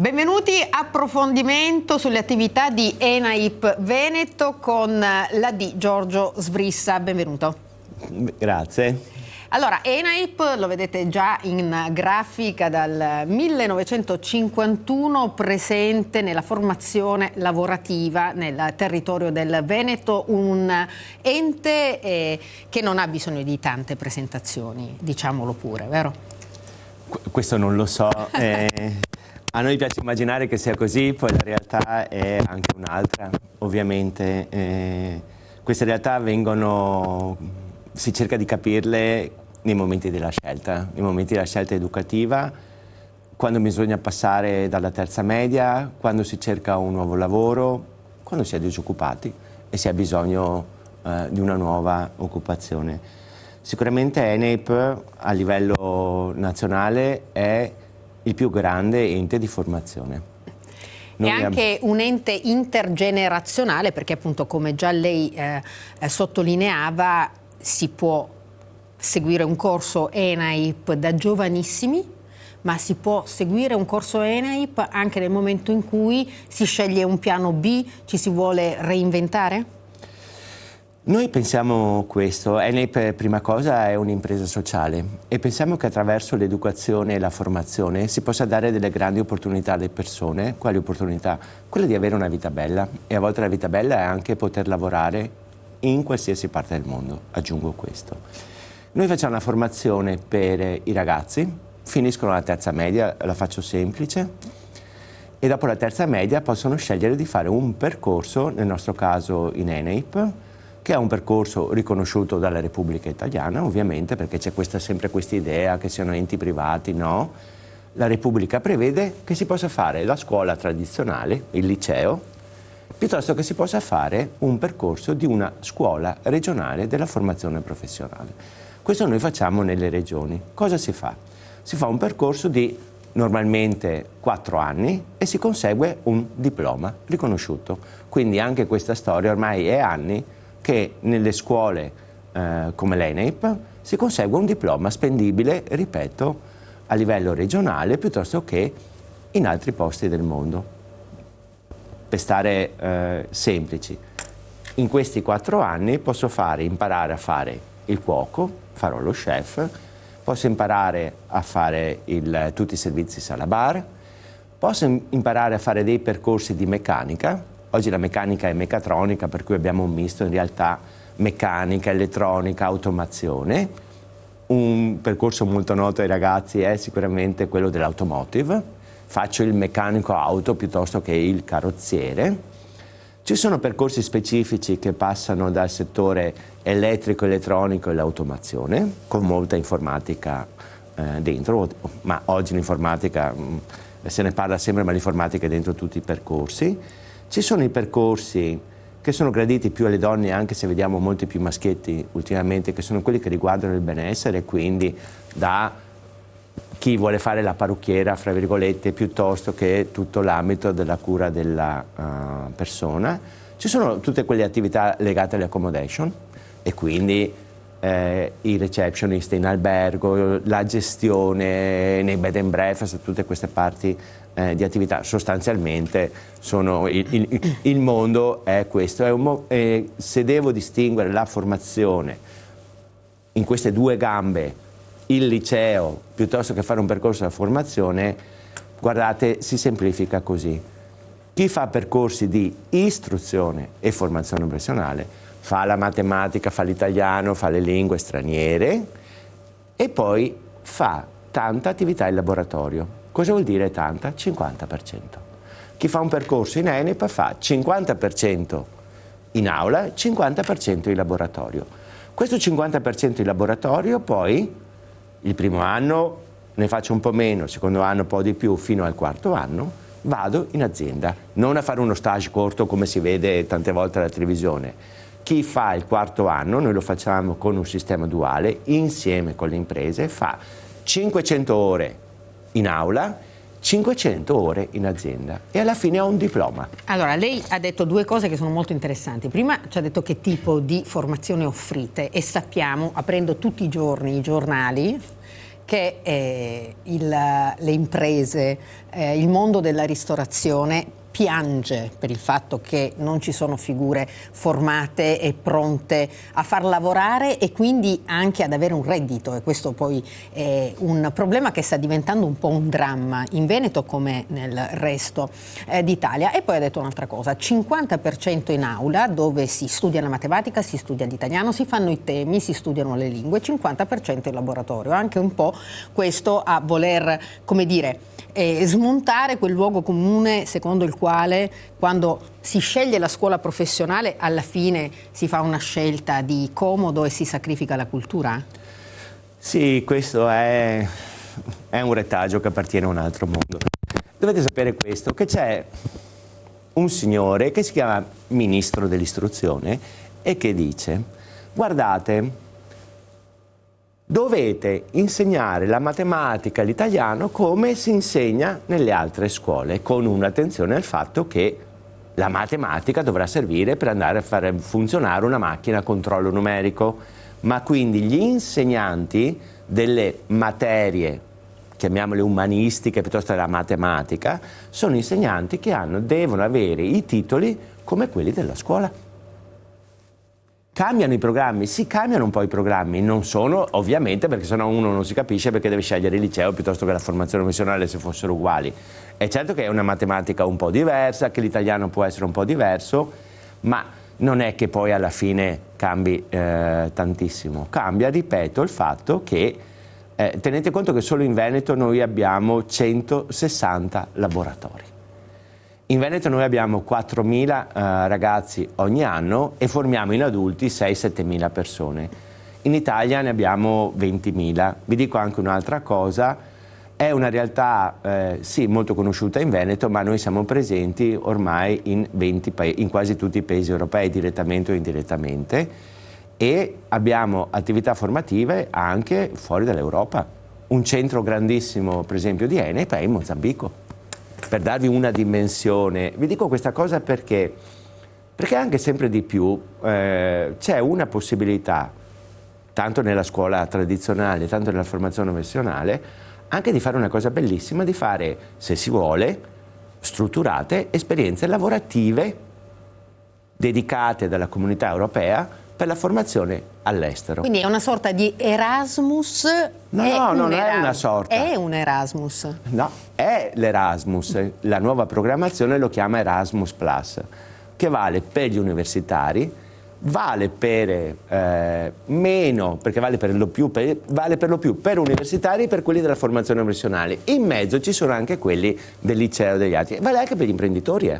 Benvenuti, approfondimento sulle attività di ENAIP Veneto con l'AD Giorgio Sbrissa. Benvenuto. Grazie. Allora, ENAIP, lo vedete già in grafica, dal 1951 presente nella formazione lavorativa nel territorio del Veneto, un ente che non ha bisogno di tante presentazioni, diciamolo pure, vero? Questo non lo so. A noi piace immaginare che sia così, poi la realtà è anche un'altra. Ovviamente queste realtà si cerca di capirle nei momenti della scelta educativa, quando bisogna passare dalla terza media, quando si cerca un nuovo lavoro, quando si è disoccupati e si ha bisogno di una nuova occupazione. Sicuramente ENAIP a livello nazionale è il più grande ente di formazione. È anche un ente intergenerazionale, perché appunto, come già lei sottolineava, si può seguire un corso ENAIP da giovanissimi, ma si può seguire un corso ENAIP anche nel momento in cui si sceglie un piano B, ci si vuole reinventare? Noi pensiamo questo. ENAIP, prima cosa, è un'impresa sociale e pensiamo che attraverso l'educazione e la formazione si possa dare delle grandi opportunità alle persone. Quali opportunità? Quella di avere una vita bella, e a volte la vita bella è anche poter lavorare in qualsiasi parte del mondo, aggiungo questo. Noi facciamo una formazione per i ragazzi, finiscono la terza media, la faccio semplice, e dopo la terza media possono scegliere di fare un percorso, nel nostro caso in ENAIP, che è un percorso riconosciuto dalla Repubblica Italiana, ovviamente, perché c'è sempre questa idea che siano enti privati. No, la Repubblica prevede che si possa fare la scuola tradizionale, il liceo, piuttosto che si possa fare un percorso di una scuola regionale della formazione professionale. Questo noi facciamo nelle regioni. Cosa si fa? Si fa un percorso di normalmente 4 anni e si consegue un diploma riconosciuto. Quindi anche questa storia ormai è anni che nelle scuole come l'ENAIP si consegue un diploma spendibile, ripeto, a livello regionale piuttosto che in altri posti del mondo. Per stare semplici, in questi 4 anni posso imparare a fare il cuoco, farò lo chef, posso imparare a fare tutti i servizi sala bar, posso imparare a fare dei percorsi di meccanica. Oggi la meccanica è meccatronica, per cui abbiamo un misto in realtà meccanica, elettronica, automazione. Un percorso molto noto ai ragazzi è sicuramente quello dell'automotive. Faccio il meccanico auto piuttosto che il carrozziere. Ci sono percorsi specifici che passano dal settore elettrico, elettronico e l'automazione, con molta informatica dentro, ma oggi l'informatica se ne parla sempre, ma l'informatica è dentro tutti i percorsi. Ci sono i percorsi che sono graditi più alle donne, anche se vediamo molti più maschietti ultimamente, che sono quelli che riguardano il benessere, quindi da chi vuole fare la parrucchiera, fra virgolette, piuttosto che tutto l'ambito della cura della persona. Ci sono tutte quelle attività legate alle accommodation e quindi i receptionist in albergo, la gestione nei bed and breakfast, tutte queste parti di attività. Sostanzialmente il mondo è questo. Se devo distinguere la formazione in queste due gambe, il liceo piuttosto che fare un percorso di formazione, guardate, si semplifica così. Chi fa percorsi di istruzione e formazione professionale fa la matematica, fa l'italiano, fa le lingue straniere e poi fa tanta attività in laboratorio. Cosa vuol dire tanta? 50%. Chi fa un percorso in ENAIP fa 50% in aula, 50% in laboratorio. Questo 50% in laboratorio poi il primo anno ne faccio un po' meno, il secondo anno un po' di più, fino al quarto anno vado in azienda, non a fare uno stage corto come si vede tante volte alla televisione. Chi fa il quarto anno, noi lo facciamo con un sistema duale, insieme con le imprese, fa 500 ore in aula, 500 ore in azienda e alla fine ho un diploma. Allora, lei ha detto due cose che sono molto interessanti. Prima ci ha detto che tipo di formazione offrite e sappiamo, aprendo tutti i giorni i giornali, che le imprese, il mondo della ristorazione piange per il fatto che non ci sono figure formate e pronte a far lavorare e quindi anche ad avere un reddito, e questo poi è un problema che sta diventando un po' un dramma in Veneto come nel resto d'Italia. E poi ha detto un'altra cosa: 50% in aula, dove si studia la matematica, si studia l'italiano, si fanno i temi, si studiano le lingue, 50% in laboratorio. Anche un po' questo a voler, come dire, smontare quel luogo comune secondo il quale quando si sceglie la scuola professionale alla fine si fa una scelta di comodo e si sacrifica la cultura? Sì, questo è un retaggio che appartiene a un altro mondo. Dovete sapere questo, che c'è un signore che si chiama Ministro dell'Istruzione e che dice: guardate, dovete insegnare la matematica e l'italiano come si insegna nelle altre scuole, con un'attenzione al fatto che la matematica dovrà servire per andare a fare funzionare una macchina a controllo numerico, ma quindi gli insegnanti delle materie, chiamiamole umanistiche piuttosto che la matematica, sono insegnanti che devono avere i titoli come quelli della scuola. Cambiano i programmi? Sì, cambiano un po' i programmi, non sono ovviamente, perché sennò uno non si capisce perché deve scegliere il liceo piuttosto che la formazione professionale se fossero uguali. È certo che è una matematica un po' diversa, che l'italiano può essere un po' diverso, ma non è che poi alla fine cambi tantissimo. Cambia, ripeto, il fatto che tenete conto che solo in Veneto noi abbiamo 160 laboratori. In Veneto noi abbiamo 4.000 ragazzi ogni anno e formiamo in adulti 6-7.000 persone. In Italia ne abbiamo 20.000. Vi dico anche un'altra cosa: è una realtà sì molto conosciuta in Veneto, ma noi siamo presenti ormai in quasi tutti i paesi europei, direttamente o indirettamente, e abbiamo attività formative anche fuori dall'Europa. Un centro grandissimo, per esempio, di ENEP è in Mozambico. Per darvi una dimensione, vi dico questa cosa perché anche sempre di più c'è una possibilità, tanto nella scuola tradizionale, tanto nella formazione professionale, anche di fare una cosa bellissima, di fare, se si vuole, strutturate esperienze lavorative dedicate dalla comunità europea per la formazione all'estero. Quindi è una sorta di Erasmus? No, non è una sorta. È un Erasmus? No, è l'Erasmus. La nuova programmazione lo chiama Erasmus+, che vale per gli universitari, vale per meno, perché vale per lo più per universitari e per quelli della formazione professionale. In mezzo ci sono anche quelli del liceo e degli altri. Vale anche per gli imprenditori,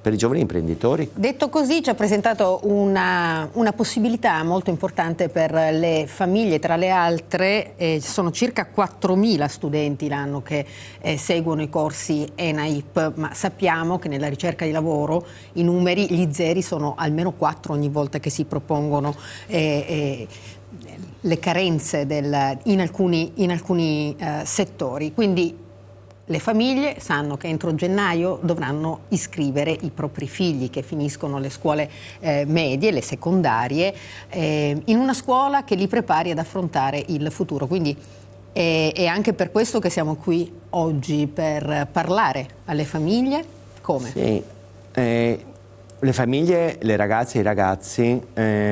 per i giovani imprenditori. Detto così, ci ha presentato una possibilità molto importante per le famiglie. Tra le altre sono circa 4.000 studenti l'anno che seguono i corsi ENAIP, ma sappiamo che nella ricerca di lavoro i numeri, gli zeri sono almeno 4 ogni volta che si propongono le carenze in alcuni settori. Quindi le famiglie sanno che entro gennaio dovranno iscrivere i propri figli che finiscono le scuole medie, le secondarie, in una scuola che li prepari ad affrontare il futuro. Quindi è anche per questo che siamo qui oggi, per parlare alle famiglie. Come? Sì, le famiglie, le ragazze e i ragazzi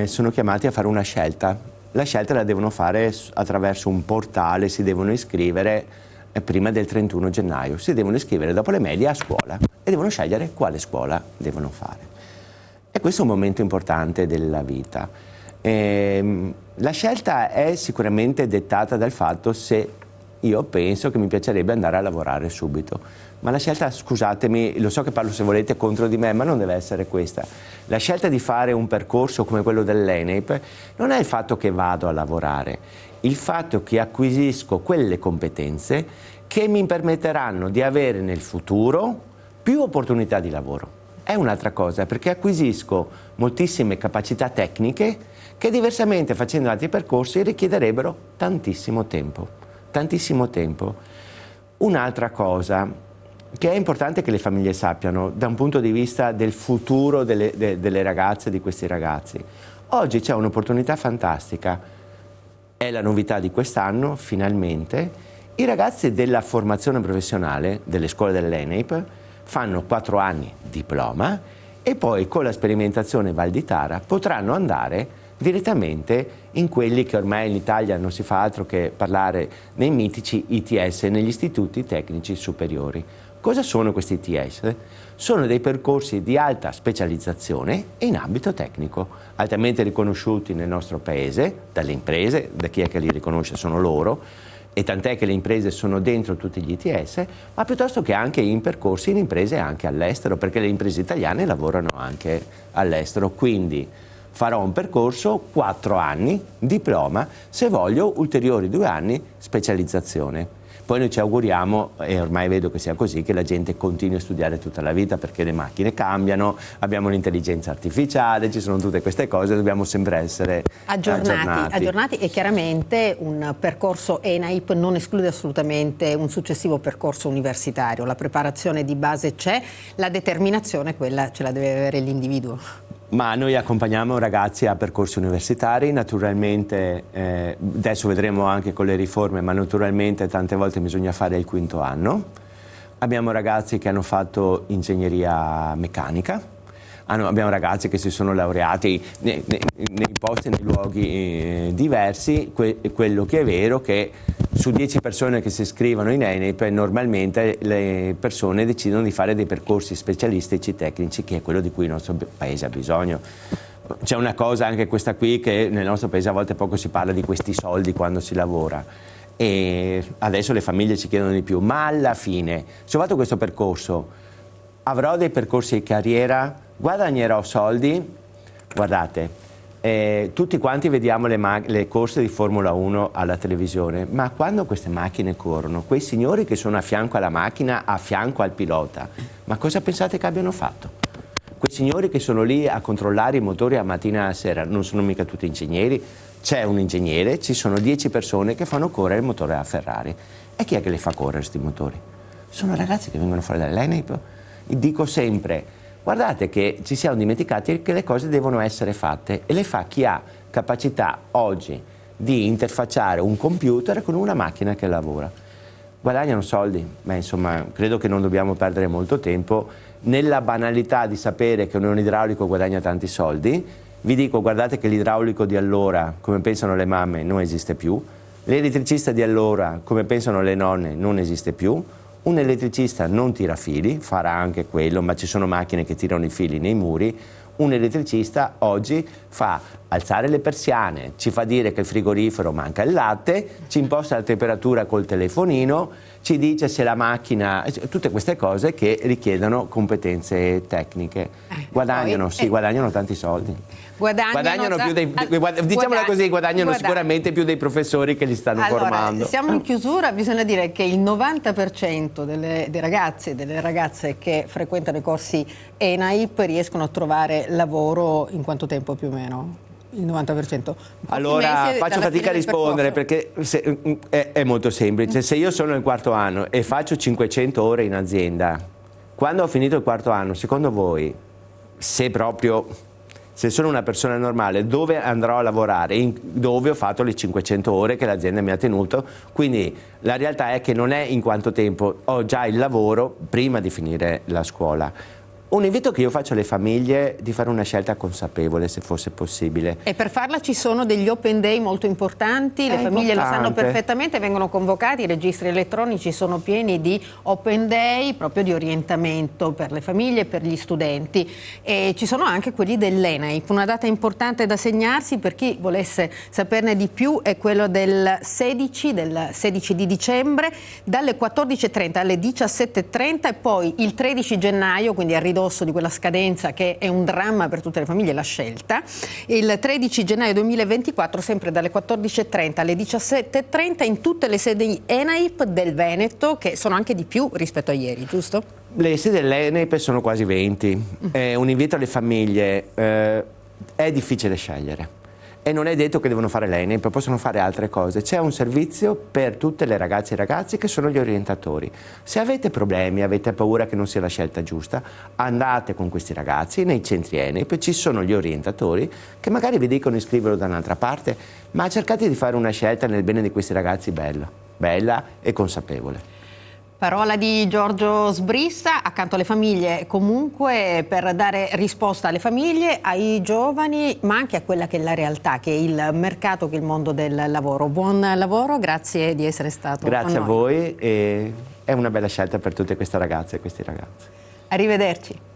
sono chiamati a fare una scelta. La scelta la devono fare attraverso un portale, si devono iscrivere prima del 31 gennaio, si devono iscrivere dopo le medie a scuola e devono scegliere quale scuola devono fare. E questo è un momento importante della vita. La scelta è sicuramente dettata dal fatto se io penso che mi piacerebbe andare a lavorare subito. Ma la scelta, scusatemi, lo so che parlo se volete contro di me, ma non deve essere questa. La scelta di fare un percorso come quello dell'ENAIP non è il fatto che vado a lavorare, il fatto che acquisisco quelle competenze che mi permetteranno di avere nel futuro più opportunità di lavoro. È un'altra cosa, perché acquisisco moltissime capacità tecniche che diversamente facendo altri percorsi richiederebbero tantissimo tempo. Tantissimo tempo. Un'altra cosa che è importante che le famiglie sappiano da un punto di vista del futuro delle ragazze e di questi ragazzi. Oggi c'è un'opportunità fantastica. È la novità di quest'anno, finalmente, I ragazzi della formazione professionale delle scuole dell'ENAIP fanno 4 anni diploma e poi con la sperimentazione Val di Tara potranno andare direttamente in quelli che ormai in Italia non si fa altro che parlare nei mitici ITS, negli istituti tecnici superiori. Cosa sono questi ITS? Sono dei percorsi di alta specializzazione in ambito tecnico, altamente riconosciuti nel nostro paese, dalle imprese, da chi è che li riconosce sono loro, e tant'è che le imprese sono dentro tutti gli ITS, ma piuttosto che anche in percorsi in imprese anche all'estero, perché le imprese italiane lavorano anche all'estero, quindi farò un percorso 4 anni, diploma, se voglio ulteriori 2 anni specializzazione. Poi noi ci auguriamo, e ormai vedo che sia così, che la gente continui a studiare tutta la vita perché le macchine cambiano, abbiamo l'intelligenza artificiale, ci sono tutte queste cose, dobbiamo sempre essere aggiornati. E chiaramente un percorso ENAIP non esclude assolutamente un successivo percorso universitario. La preparazione di base c'è, la determinazione quella ce la deve avere l'individuo. Ma noi accompagniamo ragazzi a percorsi universitari, naturalmente adesso vedremo anche con le riforme, ma naturalmente tante volte bisogna fare il 5º anno. Abbiamo ragazzi che hanno fatto ingegneria meccanica, abbiamo ragazzi che si sono laureati nei posti, nei luoghi diversi. Quello che è vero che su 10 persone che si iscrivono in ENAIP normalmente le persone decidono di fare dei percorsi specialistici tecnici, che è quello di cui il nostro paese ha bisogno. C'è una cosa anche questa qui, che nel nostro paese a volte poco si parla di questi soldi quando si lavora, e adesso le famiglie ci chiedono di più, ma alla fine se ho fatto questo percorso avrò dei percorsi di carriera, guadagnerò soldi. Guardate, tutti quanti vediamo le corse di Formula 1 alla televisione, ma quando queste macchine corrono, quei signori che sono a fianco alla macchina, a fianco al pilota, ma cosa pensate che abbiano fatto? Quei signori che sono lì a controllare i motori a mattina e a sera non sono mica tutti ingegneri, c'è un ingegnere, ci sono 10 persone che fanno correre il motore a Ferrari. E chi è che le fa correre questi motori? Sono ragazzi che vengono fuori dall'ENAIP. Dico sempre, guardate che ci siamo dimenticati che le cose devono essere fatte, e le fa chi ha capacità oggi di interfacciare un computer con una macchina che lavora. Guadagnano soldi, ma insomma credo che non dobbiamo perdere molto tempo nella banalità di sapere che un idraulico guadagna tanti soldi. Vi dico, guardate che l'idraulico di allora, come pensano le mamme, non esiste più, l'elettricista di allora, come pensano le nonne, non esiste più. Un elettricista non tira fili, farà anche quello, ma ci sono macchine che tirano i fili nei muri. Un elettricista oggi fa alzare le persiane, ci fa dire che il frigorifero manca il latte, ci imposta la temperatura col telefonino, ci dice se la macchina... tutte queste cose che richiedono competenze tecniche. Guadagnano, guadagnano tanti soldi. Guadagnano più dei... diciamola così, guadagnano sicuramente più dei professori che li stanno formando. Siamo in chiusura, bisogna dire che il 90% dei ragazzi e delle ragazze che frequentano i corsi ENAIP riescono a trovare lavoro in quanto tempo più o meno? Il 90%. Allora faccio fatica a rispondere perché è molto semplice. Se io sono nel 4º anno e faccio 500 ore in azienda, quando ho finito il 4º anno, secondo voi, se sono una persona normale, dove andrò a lavorare? Dove ho fatto le 500 ore che l'azienda mi ha tenuto? Quindi la realtà è che non è in quanto tempo, ho già il lavoro prima di finire la scuola. Un invito che io faccio alle famiglie di fare una scelta consapevole, se fosse possibile. E per farla ci sono degli open day molto importanti, le famiglie lo sanno perfettamente, vengono convocati, i registri elettronici sono pieni di open day proprio di orientamento per le famiglie e per gli studenti. E ci sono anche quelli dell'ENAIP. Una data importante da segnarsi per chi volesse saperne di più è quello del 16 di dicembre, dalle 14.30 alle 17.30 e poi il 13 gennaio, quindi a ridosso di quella scadenza che è un dramma per tutte le famiglie, la scelta. Il 13 gennaio 2024, sempre dalle 14.30 alle 17.30 in tutte le sedi ENAIP del Veneto, che sono anche di più rispetto a ieri, giusto? Le sedi dell'ENAIP sono quasi 20. Un invito alle famiglie, è difficile scegliere. E non è detto che devono fare l'ENAIP, possono fare altre cose. C'è un servizio per tutte le ragazze e i ragazzi che sono gli orientatori. Se avete problemi, avete paura che non sia la scelta giusta, andate con questi ragazzi nei centri ENAIP, ci sono gli orientatori che magari vi dicono iscriverlo da un'altra parte, ma cercate di fare una scelta nel bene di questi ragazzi bello. bella e consapevole. Parola di Giorgio Sbrissa, accanto alle famiglie, comunque per dare risposta alle famiglie, ai giovani, ma anche a quella che è la realtà, che è il mercato, che è il mondo del lavoro. Buon lavoro, grazie di essere stato con noi. Grazie a voi, e è una bella scelta per tutte queste ragazze e questi ragazzi. Arrivederci.